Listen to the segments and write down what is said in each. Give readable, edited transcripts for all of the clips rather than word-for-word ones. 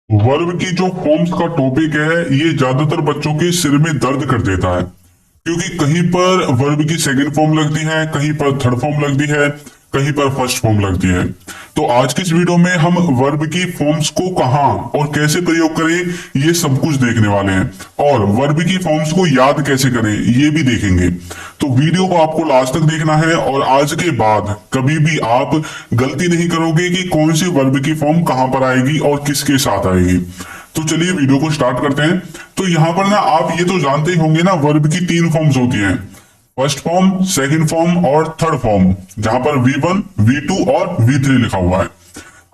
Verb की जो forms का टॉपिक है ये ज्यादातर बच्चों के सिर में दर्द कर देता है, क्योंकि कहीं पर वर्ब की सेकंड फॉर्म लगती है, कहीं पर थर्ड फॉर्म लगती है, कहीं पर फर्स्ट फॉर्म लगती है। तो आज की इस वीडियो में हम वर्ब की फॉर्म्स को कहाँ और कैसे प्रयोग करें ये सब कुछ देखने वाले हैं, और वर्ब की फॉर्म्स को याद कैसे करें ये भी देखेंगे। तो वीडियो को आपको लास्ट तक देखना है, और आज के बाद कभी भी आप गलती नहीं करोगे कि कौन सी वर्ब की फॉर्म कहां पर आएगी और किसके साथ आएगी। तो चलिए वीडियो को स्टार्ट करते हैं। तो यहां पर ना आप ये तो जानते ही होंगे ना, वर्ब की तीन फॉर्म्स होती हैं, फर्स्ट फॉर्म, सेकंड फॉर्म और थर्ड फॉर्म, जहां पर V1, V2 और V3 लिखा हुआ है।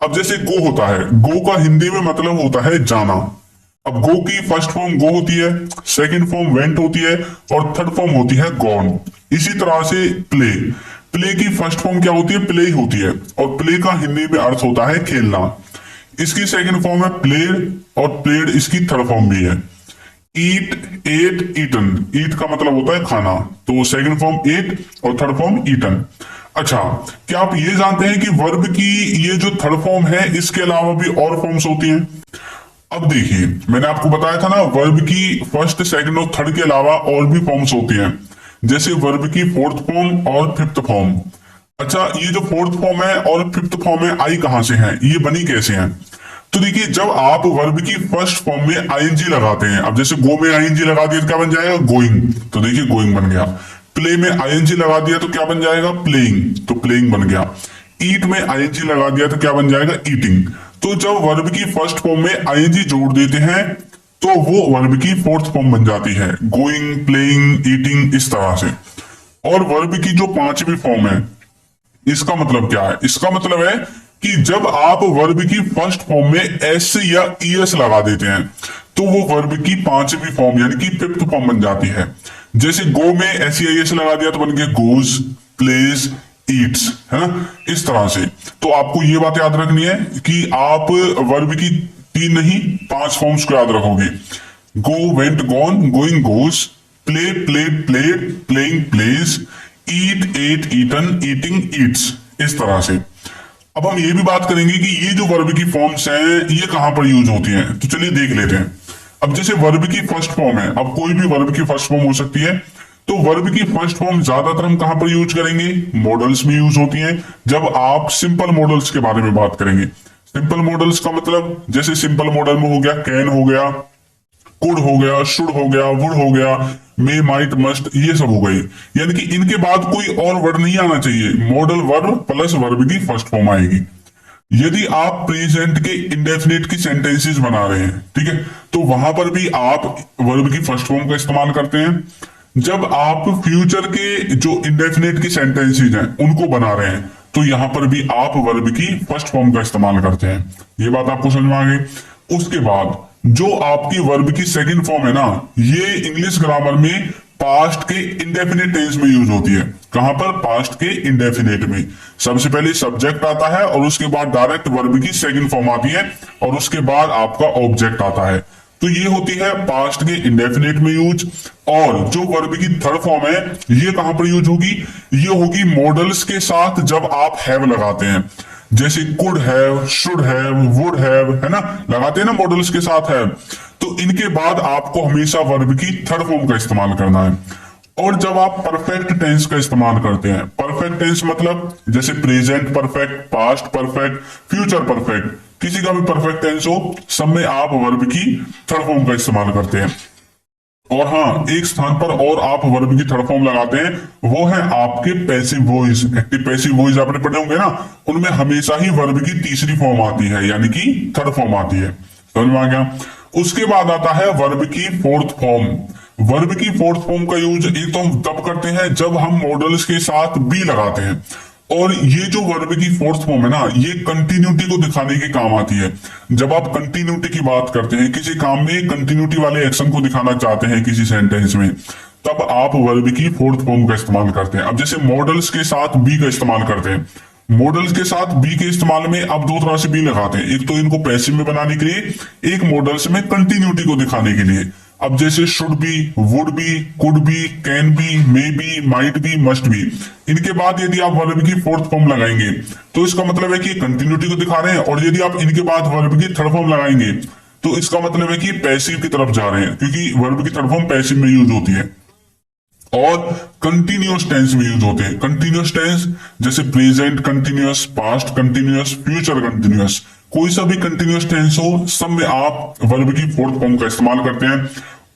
अब जैसे गो होता है, गो का हिंदी में मतलब होता है जाना। अब गो की फर्स्ट फॉर्म गो होती है, सेकंड फॉर्म वेंट होती है और थर्ड फॉर्म होती है गॉन। इसी तरह से प्ले, प्ले की फर्स्ट फॉर्म क्या होती है? प्ले होती है, और प्ले का हिंदी में अर्थ होता है खेलना। इसकी सेकंड फॉर्म है प्लेड, और प्लेड इसकी थर्ड फॉर्म भी है। ईट, एट, ईटन, ईट का मतलब होता है खाना, तो सेकंड फॉर्म एट और थर्ड फॉर्म ईटन। अच्छा, क्या आप ये जानते हैं कि वर्ब की ये जो थर्ड फॉर्म है इसके अलावा भी और फॉर्म्स होती हैं? अब देखिए, मैंने आपको बताया था ना, वर्ब की फर्स्ट, सेकंड और थर्ड के अलावा और भी फॉर्म्स होती हैं, जैसे वर्ब की फोर्थ फॉर्म और फिफ्थ फॉर्म। अच्छा, ये जो फोर्थ फॉर्म है और फिफ्थ फॉर्म है, आई कहां से है, ये बनी कैसे है? तो देखिए, जब आप वर्ब की फर्स्ट फॉर्म में आईएनजी लगाते हैं, अब जैसे गो में आईएनजी लगा दिया तो क्या बन जाएगा? गोइंग, तो देखिए गोइंग बन गया। प्ले में आईएनजी लगा दिया तो क्या बन जाएगा? प्लेइंग, तो प्लेइंग बन गया। ईट में आईएनजी लगा दिया तो क्या बन जाएगा? ईटिंग। तो जब वर्ब की फर्स्ट फॉर्म में आईएनजी जोड़ देते हैं तो वो वर्ब की फोर्थ फॉर्म बन जाती है, गोइंग, प्लेइंग, ईटिंग, इस तरह से। और वर्ब की जो पांचवी फॉर्म है, इसका मतलब क्या है? इसका मतलब है कि जब आप वर्ब की फर्स्ट फॉर्म में एस या ईएस लगा देते हैं तो वो वर्ब की पांचवी फॉर्म यानी कि फिफ्थ फॉर्म बन जाती है। जैसे गो में एस या ईएस लगा दिया तो बन गया गोज, प्लेज, ईट्स, है ना, इस तरह से। तो आपको ये बात याद रखनी है कि आप वर्ब की तीन नहीं, पांच फॉर्म्स को याद रखोगे। Go, went, gone, going, goes, play, played, played, playing, plays, eat, ate, eaten, eating, eats, इस तरह से। अब हम ये भी बात करेंगे कि ये जो वर्ब की फॉर्म्स हैं ये कहां पर यूज होती हैं, तो चलिए देख लेते हैं। अब जैसे वर्ब की फर्स्ट फॉर्म है, अब कोई भी वर्ब की फर्स्ट फॉर्म हो सकती है, तो वर्ब की फर्स्ट फॉर्म ज्यादातर हम कहां पर यूज करेंगे? मॉडल्स में यूज होती हैं, जब आप सिंपल मॉडल्स के बारे में बात करेंगे। सिंपल मॉडल्स का मतलब, जैसे सिंपल मॉडल में हो गया कैन, हो गया कुड, हो गया शुड, हो गया वुड, हो गया मे, माइट, मस्ट, ये सब हो गई। यानी कि इनके बाद कोई और वर्ड नहीं आना चाहिए, मॉडल वर्ब प्लस वर्ब की फर्स्ट फॉर्म आएगी। यदि आप प्रेजेंट के इंडेफिनिट की सेंटेंसेस बना रहे हैं, ठीक है, तो वहां पर भी आप वर्ब की फर्स्ट फॉर्म का इस्तेमाल करते हैं। जब आप फ्यूचर के जो इंडेफिनिट की सेंटेंसेस हैं उनको बना रहे हैं, तो यहां पर भी आप वर्ब की फर्स्ट फॉर्म का इस्तेमाल करते हैं। ये बात आपको समझ में आ गई। उसके बाद जो आपकी वर्ब की सेकंड फॉर्म है ना, ये इंग्लिश ग्रामर में पास्ट के इंडेफिनिट टेंस में यूज होती है। कहां पर? पास्ट के इंडेफिनिट में सबसे पहले सब्जेक्ट आता है, और उसके बाद डायरेक्ट वर्ब की सेकंड फॉर्म आती है, और उसके बाद आपका ऑब्जेक्ट आता है। तो ये होती है पास्ट के इंडेफिनिट में यूज। और जो वर्ब की थर्ड फॉर्म है, ये कहां पर यूज होगी? ये होगी मॉडल्स के साथ, जब आप हैव लगाते हैं, जैसे could have, should have, would have, है ना, लगाते हैं ना मॉडल्स के साथ है। तो इनके बाद आपको हमेशा वर्ब की थर्ड फॉर्म का इस्तेमाल करना है। और जब आप परफेक्ट टेंस का इस्तेमाल करते हैं, परफेक्ट टेंस मतलब जैसे present perfect, past perfect, future perfect, किसी का भी परफेक्ट टेंस हो, सब में आप वर्ब की थर्ड फॉर्म का इस्तेमाल करते हैं। और हाँ, एक स्थान पर और आप वर्ब की थर्ड फॉर्म लगाते हैं, वो है आपके passive voice. Active passive voice आपने पढ़े होंगे ना, उनमें हमेशा ही वर्ब की तीसरी फॉर्म आती है, यानी कि थर्ड फॉर्म आती है। समझ में आ गया? उसके बाद आता है वर्ब की फोर्थ फॉर्म। वर्ब की फोर्थ फॉर्म का यूज एक तो हम तब करते हैं जब हम मॉडल्स के साथ बी लगाते हैं, और ये जो वर्ब की फोर्थ फॉर्म है ना, ये कंटिन्यूटी को दिखाने के काम आती है। जब आप कंटिन्यूटी की बात करते हैं, किसी काम में कंटिन्यूटी वाले एक्शन को दिखाना चाहते हैं किसी सेंटेंस में, तब आप वर्ब की फोर्थ फॉर्म का इस्तेमाल करते हैं। अब जैसे मॉडल्स के साथ बी का इस्तेमाल करते हैं, मॉडल्स के साथ बी के इस्तेमाल में आप दो तरह से बी लगाते हैं, एक तो इनको पैसिव में बनाने के लिए, एक मॉडल्स में कंटिन्यूटी को दिखाने के लिए। अब जैसे should be, would be, could be, can be, may be, might be, must be, इनके बाद यदि आप वर्ब की फोर्थ फॉर्म लगाएंगे तो इसका मतलब है कि कंटिन्यूटी को दिखा रहे हैं, और यदि आप इनके बाद वर्ब की थर्ड फॉर्म लगाएंगे तो इसका मतलब है कि पैसिव की तरफ जा रहे हैं, क्योंकि वर्ब की थर्ड फॉर्म पैसिव में यूज होती है और कंटिन्यूअस टेंस में यूज होते हैं। कंटिन्यूअस टेंस जैसे present continuous, past continuous, future continuous, कोई सा भी कंटिन्यूअस टेंस हो, सब में आप वर्ब की फोर्थ फॉर्म का इस्तेमाल करते हैं।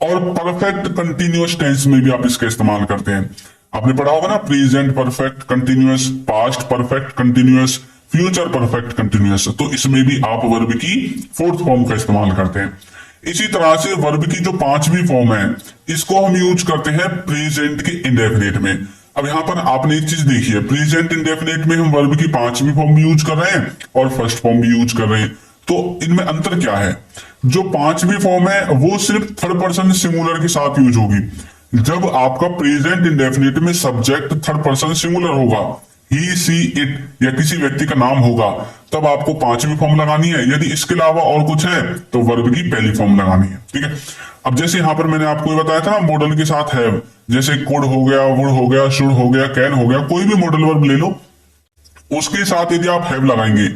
और परफेक्ट कंटिन्यूअस टेंस में भी आप इसका इस्तेमाल करते हैं। आपने पढ़ा होगा ना, present perfect continuous, past perfect continuous, future perfect continuous, तो इसमें भी आप वर्ब की फोर्थ फॉर्म का इस्तेमाल करते हैं। इसी तरह से वर्ब की जो पांचवी फॉर्म है, इसको हम यूज करते हैं प्रेजेंट के इंडेफिनिट में। अब यहां पर आपने एक चीज देखी है, प्रेजेंट इंडेफिनिट में हम वर्ब की पांचवी फॉर्म भी यूज कर रहे हैं और फर्स्ट फॉर्म भी यूज कर रहे हैं। तो इनमें अंतर क्या है? जो पांचवी फॉर्म है वो सिर्फ थर्ड पर्सन सिंगुलर के साथ यूज होगी। जब आपका प्रेजेंट इंडेफिनिट में सब्जेक्ट थर्ड पर्सन सिंगुलर होगा, ही, सी, इट या किसी व्यक्ति का नाम होगा, तब आपको पांचवी फॉर्म लगानी है। यदि इसके अलावा और कुछ है तो वर्ब की पहली फॉर्म लगानी है। ठीक है। अब जैसे यहां पर मैंने आपको ये बताया था ना, मॉडल के साथ हैव, जैसे कुड हो गया, वुड हो गया, शुड हो गया, कैन हो गया, कोई भी मॉडल वर्ब ले लो, उसके साथ यदि आप हैव लगाएंगे,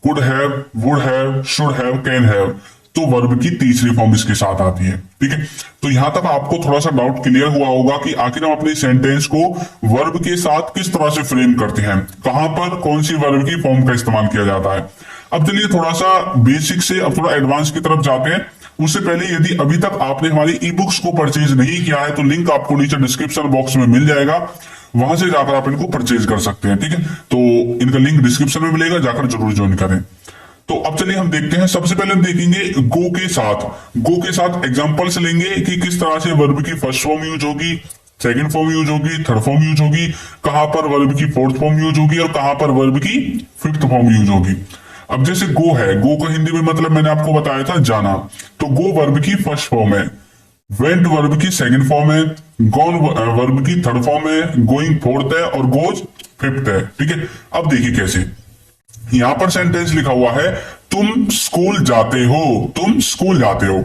could have, would have, should have, can have, तो वर्ब की तीसरी फॉर्म इसके साथ आती है। ठीक है। तो यहां तक आपको थोड़ा सा डाउट क्लियर हुआ होगा कि आखिर हम अपने सेंटेंस को वर्ब के साथ किस तरह से फ्रेम करते हैं, कहां पर कौन सी वर्ब की फॉर्म का इस्तेमाल किया जाता है। अब चलिए थोड़ा सा बेसिक से अब थोड़ा एडवांस की तरफ जाते हैं। उससे पहले यदि अभी तक आपने हमारी ई बुक्स को परचेज नहीं किया है तो लिंक आपको नीचे डिस्क्रिप्शन बॉक्स में मिल जाएगा, वहां से जाकर आप इनको परचेज कर सकते हैं। ठीक है। तो इनका लिंक डिस्क्रिप्शन में मिलेगा, जाकर जरूर ज्वाइन करें। तो अब चलिए हम देखते हैं। सबसे पहले हम देखेंगे गो के साथ। गो के साथ एग्जांपल्स लेंगे कि किस तरह से वर्ब की फर्स्ट फॉर्म यूज होगी, सेकंड फॉर्म यूज होगी, थर्ड फॉर्म यूज होगी, कहां पर वर्ब की फोर्थ फॉर्म यूज होगी और कहां पर वर्ब की फिफ्थ फॉर्म यूज होगी। अब जैसे गो है, गो का हिंदी में मतलब मैंने आपको बताया था जाना, तो गो वर्ब की फर्स्ट फॉर्म है, वेंट वर्ब की सेकंड फॉर्म है, गॉन वर्ब की थर्ड फॉर्म है, गोइंग फोर्थ है और गोज फिफ्थ है। ठीक है। अब देखिए कैसे, यहां पर सेंटेंस लिखा हुआ है तुम स्कूल जाते हो, तुम स्कूल जाते हो।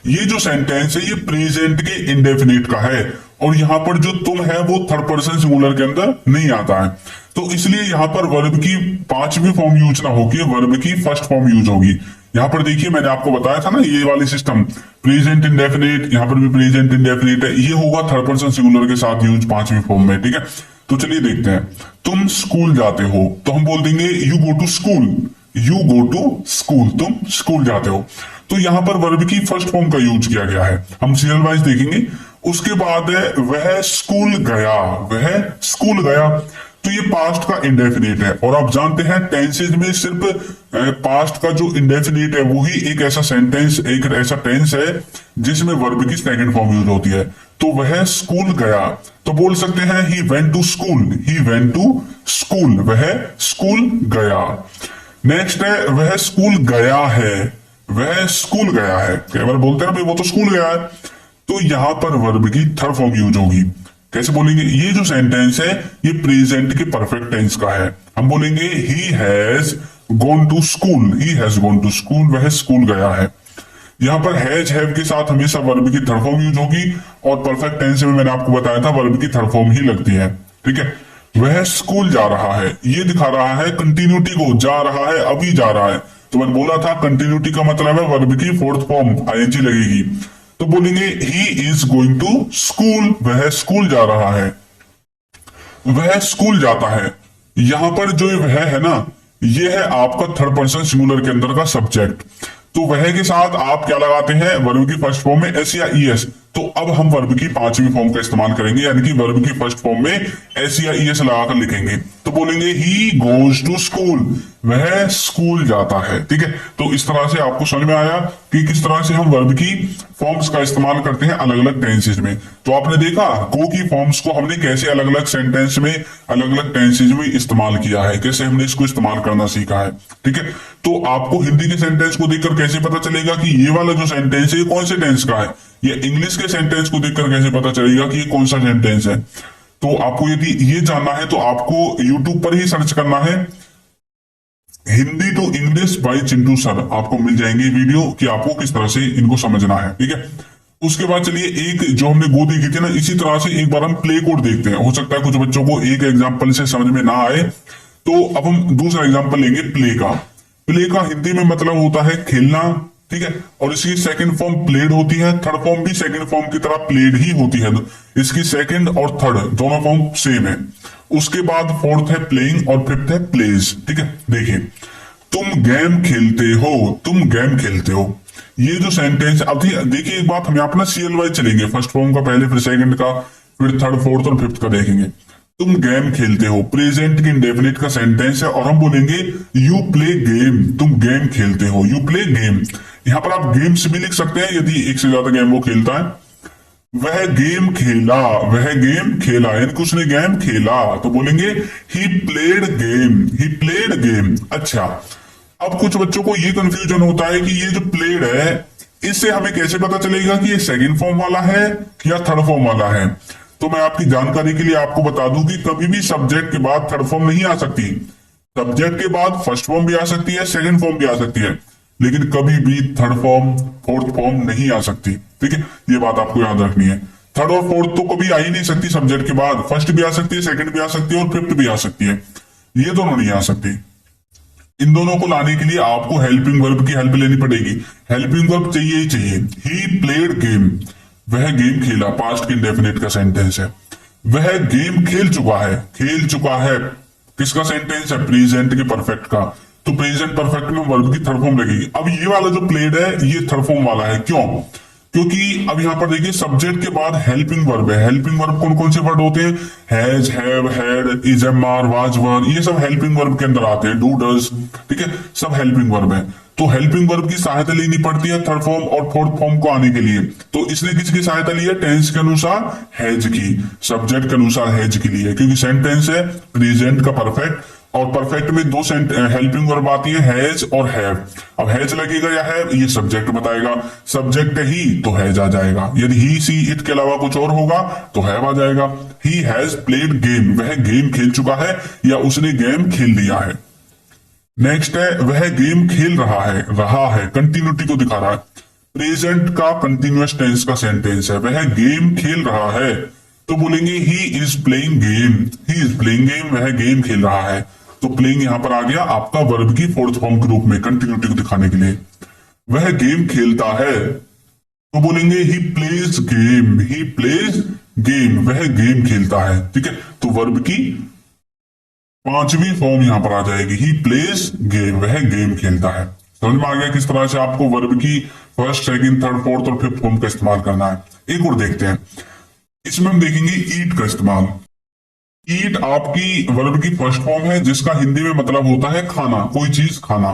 ये जो सेंटेंस है ये प्रेजेंट के इंडेफिनिट का है और यहां पर जो तुम है वो थर्ड पर्सन सिंगुलर के अंदर नहीं आता है, तो इसलिए यहां पर वर्ब की पांचवी फॉर्म यूज ना होगी, वर्ब की फर्स्ट फॉर्म यूज होगी। यहां पर देखिए मैंने आपको बताया था ना ये वाली सिस्टम, प्रेजेंट इंडेफिनिट, यहां पर भी प्रेजेंट इंडेफिनिट है, ये होगा थर्ड पर्सन सिंगुलर के साथ यूज पांचवी फॉर्म में। ठीक है। तो चलिए देखते हैं, तुम स्कूल जाते हो तो हम बोल देंगे you go to school, you go to school, तुम स्कूल जाते हो। तो यहां पर वर्ब की फर्स्ट फॉर्म का यूज किया गया है। हम सीरियल वाइज देखेंगे। उसके बाद है वह स्कूल गया, वह स्कूल गया, तो ये पास्ट का इंडेफिनिट है और आप जानते हैं टेंसेज में सिर्फ पास्ट का जो इंडेफिनिट है वही एक ऐसा सेंटेंस, एक ऐसा टेंस है जिसमें वर्ब की सेकंड फॉर्म यूज होती है। तो वह स्कूल गया, तो बोल सकते हैं he went to school, he went to school, वह स्कूल गया। नेक्स्ट है वह स्कूल गया है, वह स्कूल गया है। कई बार बोलते हैं ना भाई वो तो स्कूल गया है, तो यहां पर वर्ब की थर्ड फॉर्म यूज होगी। कैसे बोलेंगे? ये जो सेंटेंस है ये प्रेजेंट के परफेक्ट टेंस का है। हम बोलेंगे he has gone to school, he has gone to school, वह स्कूल गया है। यहां पर हैज हैव के साथ हमेशा वर्ब की थर्ड फॉर्म यूज होगी और परफेक्ट टेंस में मैंने आपको बताया था वर्ब की थर्ड फॉर्म ही लगती है। ठीक है। वह स्कूल जा रहा है, ये दिखा रहा है कंटिन्यूटी को, जा रहा है, अभी जा रहा है। तो मैंने बोला था कंटिन्यूटी का मतलब है वर्ब की फोर्थ फॉर्म आईएनजी लगेगी। तो बोलेंगे he is going to school, वह स्कूल जा रहा है, वह स्कूल जाता है। यहां पर जो वह है ना, ये है आपका थर्ड पर्सन सिंगुलर के अंदर का सब्जेक्ट। तो वह के साथ आप क्या लगाते हैं? वर्ब की फर्स्ट फॉर्म में एस या ईएस। तो अब हम वर्ब की पांचवी फॉर्म का इस्तेमाल करेंगे, यानी कि वर्ब की फर्स्ट फॉर्म में एस या ईएस लगाकर लिखेंगे। तो बोलेंगे ही गोज टू स्कूल, वह स्कूल जाता है। ठीक है। तो इस तरह से आपको समझ में आया कि किस तरह से हम वर्ब की फॉर्म्स का इस्तेमाल करते हैं अलग अलग टेंसेज में। तो आपने देखा गो की फॉर्म्स को हमने कैसे अलग अलग सेंटेंस में, अलग अलग टेंसेज में इस्तेमाल किया है, कैसे हमने इसको इस्तेमाल करना सीखा है। ठीक है। तो आपको हिंदी के सेंटेंस को देखकर कैसे पता चलेगा कि ये वाला जो सेंटेंस है ये कौन से टेंस का है, या इंग्लिश के सेंटेंस को देखकर कैसे पता चलेगा कि ये कौन सा सेंटेंस है। तो आपको यदि ये जानना है तो आपको YouTube पर ही सर्च करना है Hindi to English by Chintu sir, आपको मिल जाएंगे वीडियो कि आपको किस तरह से इनको समझना है। ठीक है। उसके बाद चलिए एक जो हमने गो देखी थी ना, इसी तरह से एक बार हम प्ले कोड देखते हैं। हो सकता है कुछ बच्चों को एक एग्जाम्पल से समझ में ना आए, तो अब हम दूसरा एग्जाम्पल लेंगे प्ले का। प्ले का हिंदी में मतलब होता है खेलना, ठीक है। और इसकी सेकंड फॉर्म प्लेड होती है, थर्ड फॉर्म भी सेकंड फॉर्म की तरह प्लेड ही होती है। इसकी सेकंड और थर्ड दोनों फॉर्म सेम है। उसके बाद फोर्थ है प्लेइंग और फिफ्थ है प्लेज। ठीक है, देखिए, तुम गेम खेलते हो, तुम गेम खेलते हो, ये जो सेंटेंस, अब देखिए एक बात, हम यहाँ पर ना सीएल वाइज चलेंगे, फर्स्ट फॉर्म का पहले, फिर सेकंड का, फिर थर्ड फोर्थ और फिफ्थ का देखेंगे। तुम गेम खेलते हो प्रेजेंट के इंडेफिनिट का सेंटेंस है, और हम बोलेंगे यू प्ले गेम, तुम गेम खेलते हो, यू प्ले गेम। यहां पर आप गेम्स भी लिख सकते हैं यदि एक से ज्यादा गेम वो खेलता है। वह गेम खेला, वह गेम खेला, यानी कि उसने गेम खेला, तो बोलेंगे he played game, he played game. अच्छा, अब कुछ बच्चों को ये कंफ्यूजन होता है कि ये जो प्लेड है, इससे हमें कैसे पता चलेगा कि ये सेकंड फॉर्म वाला है या थर्ड फॉर्म वाला है। तो मैं आपकी जानकारी के लिए आपको बता दूं कि कभी भी सब्जेक्ट के बाद थर्ड फॉर्म नहीं आ सकती। सब्जेक्ट के बाद फर्स्ट फॉर्म भी आ सकती है, सेकंड फॉर्म भी आ सकती है, लेकिन कभी भी थर्ड फॉर्म, फोर्थ फॉर्म नहीं आ सकती। ठीक है, ये बात आपको याद रखनी है। थर्ड और फोर्थ तो कभी आ ही नहीं सकती सब्जेक्ट के बाद, फर्स्ट भी आ सकती है, सेकंड भी आ सकती है और फिफ्थ भी आ सकती है, ये दोनों नहीं आ सकती। इन दोनों को लाने के लिए आपको हेल्पिंग वर्ब की हेल्प लेनी पड़ेगी। हेल्पिंग वर्ब चाहिए ही चाहिए। ही प्लेड गेम, वह गेम खेला, पास्ट के इंडेफिनिट का सेंटेंस है। वह गेम खेल चुका है, खेल चुका है किसका सेंटेंस है, प्रेजेंट के परफेक्ट का। तो प्रेजेंट परफेक्ट में वर्ब की थर्ड फॉर्म लगेगी। अब ये वाला जो प्लेड है ये थर्ड फॉर्म वाला है, क्यों? क्योंकि अब यहां पर देखिए सब्जेक्ट के बाद हेल्पिंग वर्ब है। हेल्पिंग वर्ब कौन कौन से वर्ड होते हैं, has, have, had, is, am, are, was, were, ये सब हेल्पिंग वर्ब के अंदर आते हैं, डू, डज, ठीक है, सब हेल्पिंग वर्ब है। तो हेल्पिंग वर्ब की सहायता लेनी पड़ती है थर्ड फॉर्म और फोर्थ फॉर्म को आने के लिए। तो इसने किसकी सहायता ली है, टेंस के अनुसार हैज की, सब्जेक्ट के अनुसार हैज की ली है, क्योंकि सेंटेंस है प्रेजेंट का परफेक्ट, और परफेक्ट में दो हेल्पिंग वर्ब आती है, हैज और हैव। अब हैज लगेगा या हैव, ये सब्जेक्ट बताएगा, सब्जेक्ट ही तो हैज आ जाएगा। यदि ही, सी, इट के अलावा कुछ और होगा तो हैव आ जाएगा। ही हैज प्लेड गेम, वह गेम खेल चुका है या उसने गेम खेल लिया है। नेक्स्ट है वह गेम खेल रहा है कंटिन्यूटी को दिखा रहा है, प्रेजेंट का कंटिन्यूअस टेंस का सेंटेंस है। वह गेम खेल रहा है तो बोलेंगे he is playing game, he is playing game, वह गेम खेल रहा है। तो प्लेइंग यहां पर आ गया आपका वर्ब की फोर्थ फॉर्म के रूप में कंटिन्यूटी को दिखाने के लिए। वह गेम खेलता है तो बोलेंगे he plays game, he plays game, वह गेम खेलता है। ठीक है, तो वर्ब की पांचवी फॉर्म यहां पर आ जाएगी, ही प्लेज गेम, वह गेम खेलता है। समझ में आ गया किस तरह से आपको वर्ब की फर्स्ट, सेकंड, थर्ड, फोर्थ और फिफ्थ फॉर्म का इस्तेमाल करना है। एक और देखते हैं, इसमें हम देखेंगे ईट का इस्तेमाल। ईट आपकी वर्ब की फर्स्ट फॉर्म है जिसका हिंदी में मतलब होता है खाना, कोई चीज खाना।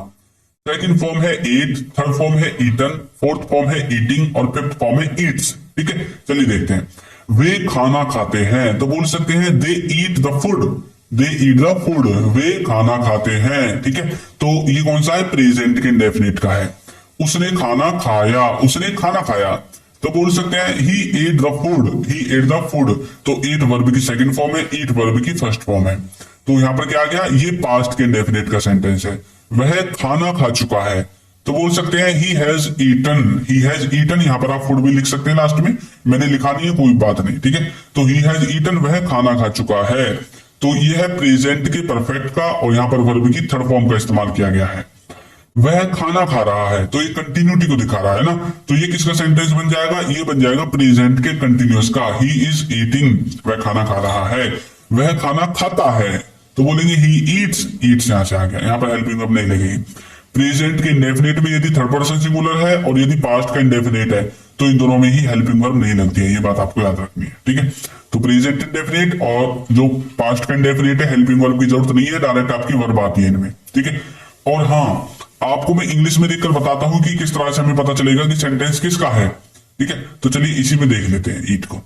सेकंड फॉर्म है ईट, थर्ड फॉर्म है ईटन, फोर्थ फॉर्म है ईटिंग और फिफ्थ फॉर्म है ईट्स। ठीक है, चलिए देखते हैं। वे खाना खाते हैं तो बोल सकते हैं they eat the food, they eat the food, वे खाना खाते हैं। ठीक है, तो ये कौन सा है, प्रेजेंट के इंडेफिनिट का है। उसने खाना खाया, उसने खाना खाया, तो बोल सकते हैं he ate the food, he ate the food. तो ईट वर्ब की सेकंड फॉर्म है, ईट वर्ब की फर्स्ट फॉर्म है। तो यहां पर क्या आ गया, ये पास्ट के इंडेफिनिट का सेंटेंस है। वह खाना खा चुका है तो बोल सकते हैं he has eaten, he has eaten. यहां पर आप फूड भी लिख सकते हैं लास्ट में, मैंने लिखा नहीं है, कोई बात नहीं। ठीक है, तो ही हैज ईटन, वह खाना खा चुका है। तो यह है प्रेजेंट के परफेक्ट का, और यहां पर वर्ब की थर्ड फॉर्म का इस्तेमाल किया गया है। वह खाना खा रहा है तो ये कंटिन्यूटी को दिखा रहा है ना, तो ये किसका सेंटेंस बन जाएगा, ये बन जाएगा प्रेजेंट के कंटिन्यूअस का। ही इज ईटिंग, वह खाना खा रहा है। वह खाना खाता है तो बोलेंगे ही ईट्स, ईट्स यहां से आ गया, यहां पर हेल्पिंग वर्ब नहीं लगेगी। प्रेजेंट के इंडेफिनिट में यदि थर्ड पर्सन सिंगुलर है और यदि पास्ट का इंडेफिनिट है तो इन दोनों में ही हेल्पिंग वर्ब नहीं लगती है, ये बात आपको याद रखनी है। ठीक है, तो प्रेजेंट इंडेफिनिट और जो पास्ट का इंडेफिनिट है, हेल्पिंग वर्ब की जरूरत नहीं है, डायरेक्ट आपकी वर्ब आती है इनमें। ठीक है, और हाँ, आपको मैं इंग्लिश में देखकर बताता हूं कि किस तरह से हमें पता चलेगा कि सेंटेंस किसका है। ठीक है, तो चलिए इसी में देख लेते हैं ईट को।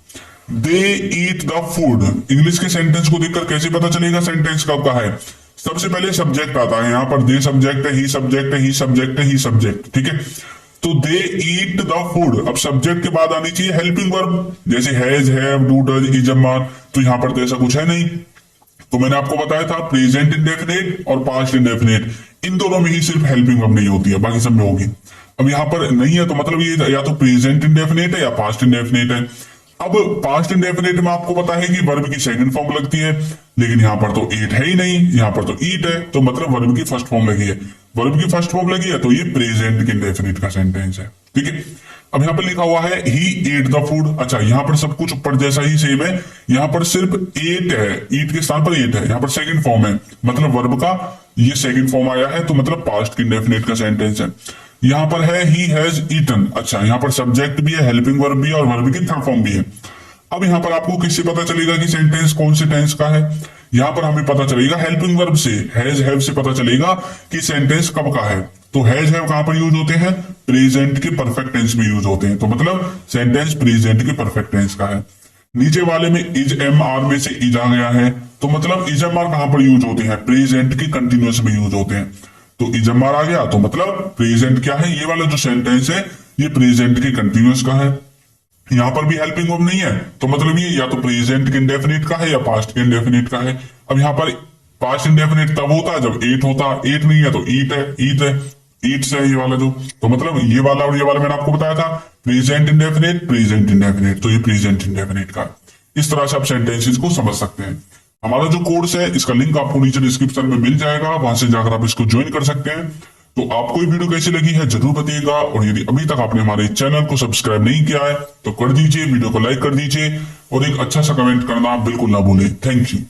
दे ईट द फूड, इंग्लिश के सेंटेंस को देखकर कैसे पता चलेगा सेंटेंस कब का है। सबसे पहले सब्जेक्ट आता है, यहां पर दे सब्जेक्ट है, ही सब्जेक्ट है, ही सब्जेक्ट है, ही सब्जेक्ट। ठीक है, तो दे ईट द फूड, अब सब्जेक्ट के बाद आनी चाहिए हेल्पिंग वर्ब, जैसे has, have, do, does, is, am, are. तो यहां पर तो ऐसा कुछ है नहीं, तो मैंने आपको बताया था प्रेजेंट इंडेफिनिट और पास्ट इंडेफिनिट, इन दोनों में ही सिर्फ हेल्पिंग वर्ब नहीं होती है, बाकी सब में होगी। अब यहां पर नहीं है तो मतलब ये या तो प्रेजेंट इंडेफिनिट है या पास्ट इंडेफिनिट है। अब पास्ट इंडेफिनिट में आपको पता है कि वर्ब की सेकंड फॉर्म लगती है, लेकिन यहाँ पर तो एट है ही नहीं, यहाँ पर तो ईट है, तो मतलब वर्ब की फर्स्ट फॉर्म लगी है। वर्ब की फर्स्ट फॉर्म लगी है तो ये प्रेजेंट इंडेफिनिट का सेंटेंस है। ठीक है, अब यहाँ पर लिखा हुआ है ही एट द फूड। अच्छा, यहाँ पर सब कुछ ऊपर जैसा ही सेम है, यहाँ पर सिर्फ एट है, ईट के स्थान पर एट है, यहाँ पर सेकंड फॉर्म है, मतलब वर्ब का ये सेकंड फॉर्म आया है, तो मतलब पास्ट इंडेफिनिट का सेंटेंस है। यहाँ पर है ही हैज ईटन। अच्छा, यहाँ पर सब्जेक्ट भी है, हेल्पिंग वर्ब भी है और वर्ब की थर्ड फॉर्म भी है। अब यहाँ पर आपको किससे पता चलेगा कि सेंटेंस कौन से टेंस का है? यहाँ पर हमें पता चलेगा हेल्पिंग वर्ब से, हैज हैव से पता चलेगा कि सेंटेंस कब का है। तो हैज हैव कहां पर यूज होते हैं? प्रेजेंट के परफेक्ट टेंस में यूज होते हैं, तो मतलब सेंटेंस प्रेजेंट के परफेक्ट टेंस का है। नीचे वाले में इज एम आर में से इज आ गया है, तो मतलब इज एम आर कहां पर यूज होते हैं? प्रेजेंट के कंटिन्यूअस में यूज होते हैं। तो इज एम आर आ गया, तो मतलब प्रेजेंट क्या है? ये वाला जो सेंटेंस है ये प्रेजेंट के कंटिन्यूअस का है। यहां पर भी हेल्पिंग वर्ब नहीं है, तो मतलब ये या तो प्रेजेंट के इंडेफिनिट का है या पास्ट के इंडेफिनिट का है। अब यहाँ पर पास्ट इंडेफिनिट तब होता है जब एट होता, एट नहीं है तो ईट है, ईट है, ईट्स है ये वाला जो, तो मतलब ये वाला और ये वाला मैंने आपको बताया था प्रेजेंट इंडेफिनिट, प्रेजेंट इंडेफिनिट, तो ये प्रेजेंट इंडेफिनिट का। इस तरह से आप सेंटेंसेस को समझ सकते हैं। हमारा जो कोर्स है इसका लिंक आपको नीचे डिस्क्रिप्शन में मिल जाएगा, वहां से जाकर आप इसको ज्वाइन कर सकते हैं। तो आपको ये वीडियो कैसी लगी है जरूर बताइएगा, और यदि अभी तक आपने हमारे चैनल को सब्सक्राइब नहीं किया है तो कर दीजिए, वीडियो को लाइक कर दीजिए और एक अच्छा सा कमेंट करना बिल्कुल ना भूलें। Thank you.